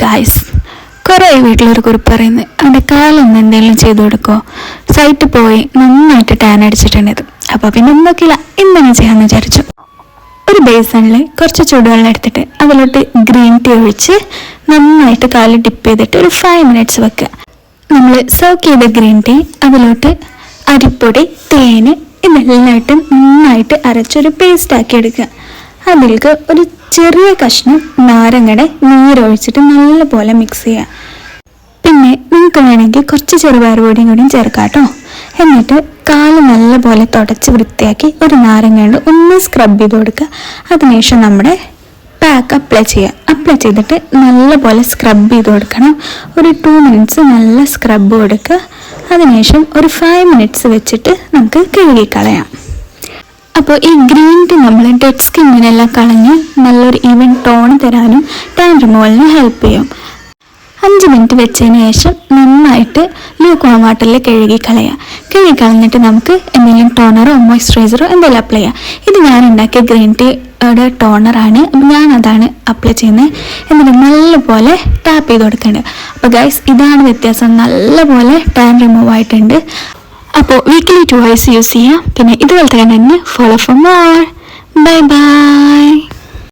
Guys, കുറേ വീട്ടിലൊരു കുറിപ്പ് പറയുന്നത് അവൻ്റെ കാലൊന്ന് എന്തെങ്കിലും ചെയ്തു കൊടുക്കുമോ, സൈറ്റ് പോയി നന്നായിട്ട് ടാൻ അടിച്ചിട്ടുണ്ടത്. അപ്പോൾ പിന്നെ നോക്കില്ല, ഇന്നലെ ചെയ്യാമെന്ന് വിചാരിച്ചു. ഒരു ബേസണിൽ കുറച്ച് ചൂടുവെള്ളം എടുത്തിട്ട് അതിലോട്ട് ഗ്രീൻ ടീ ഒഴിച്ച് നന്നായിട്ട് കാല് ഡിപ്പ് ചെയ്തിട്ട് ഒരു 5 മിനിറ്റ്സ് വെക്കുക. നമ്മൾ സോക്ക് ചെയ്ത ഗ്രീൻ ടീ അതിലോട്ട് അരിപ്പൊടി, തേന് ഇതെല്ലാമായിട്ട് നന്നായിട്ട് അരച്ചൊരു പേസ്റ്റാക്കി എടുക്കുക. അതിലേക്ക് ഒരു ചെറിയ കഷ്ണം നാരങ്ങയുടെ നീരൊഴിച്ചിട്ട് നല്ലപോലെ മിക്സ് ചെയ്യുക. പിന്നെ നിങ്ങൾക്ക് വേണമെങ്കിൽ കുറച്ച് ചെറുപയർ പൊടിയും കൂടിയും ചേർക്കാം കേട്ടോ. എന്നിട്ട് കാല് നല്ലപോലെ തുടച്ച് വൃത്തിയാക്കി ഒരു നാരങ്ങ കൊണ്ട് ഒന്ന് സ്ക്രബ് ചെയ്ത് കൊടുക്കുക. അതിനുശേഷം നമ്മുടെ പാക്ക് അപ്ലൈ ചെയ്യുക. അപ്ലൈ ചെയ്തിട്ട് നല്ലപോലെ സ്ക്രബ് ചെയ്ത് കൊടുക്കണം. ഒരു 2 മിനിറ്റ്സ് നല്ല സ്ക്രബ് കൊടുക്കുക. അതിനുശേഷം ഒരു 5 മിനിറ്റ്സ് വെച്ചിട്ട് നമുക്ക് കഴുകിക്കളയാം. അപ്പോൾ ഈ ഗ്രീൻ ടീ നമ്മൾ ഡെഡ് സ്കിന്നിനെല്ലാം കളഞ്ഞ് നല്ലൊരു ഈവൻ ടോൺ തരാനും ടാൻ റിമൂവലിന് ഹെൽപ്പ് ചെയ്യും. 5 മിനിറ്റ് വെച്ചതിന് ശേഷം നന്നായിട്ട് ലൂക്ക്വാം വാട്ടറിൽ കഴുകിക്കളഞ്ഞിട്ട് നമുക്ക് എന്തെങ്കിലും ടോണറോ മോയ്സ്ചറൈസറോ എന്തെങ്കിലും അപ്ലൈ ചെയ്യാം. ഇത് ഞാൻ ഉണ്ടാക്കിയ ഗ്രീൻ ടീയുടെ ടോണറാണ്. ഞാൻ അതാണ് അപ്ലൈ ചെയ്യുന്നത്. എന്നിട്ട് നല്ലപോലെ ടാപ്പ് ചെയ്ത് കൊടുക്കേണ്ടത്. അപ്പോൾ ഗൈസ്, ഇതാണ് വ്യത്യാസം. നല്ലപോലെ ടാൻ റിമൂവ് ആയിട്ടുണ്ട്. അപ്പോൾ വീക്കിലി 2 യൂസ് ചെയ്യാം. പിന്നെ ഇതുപോലത്തെ തന്നെ follow for more. Bye bye.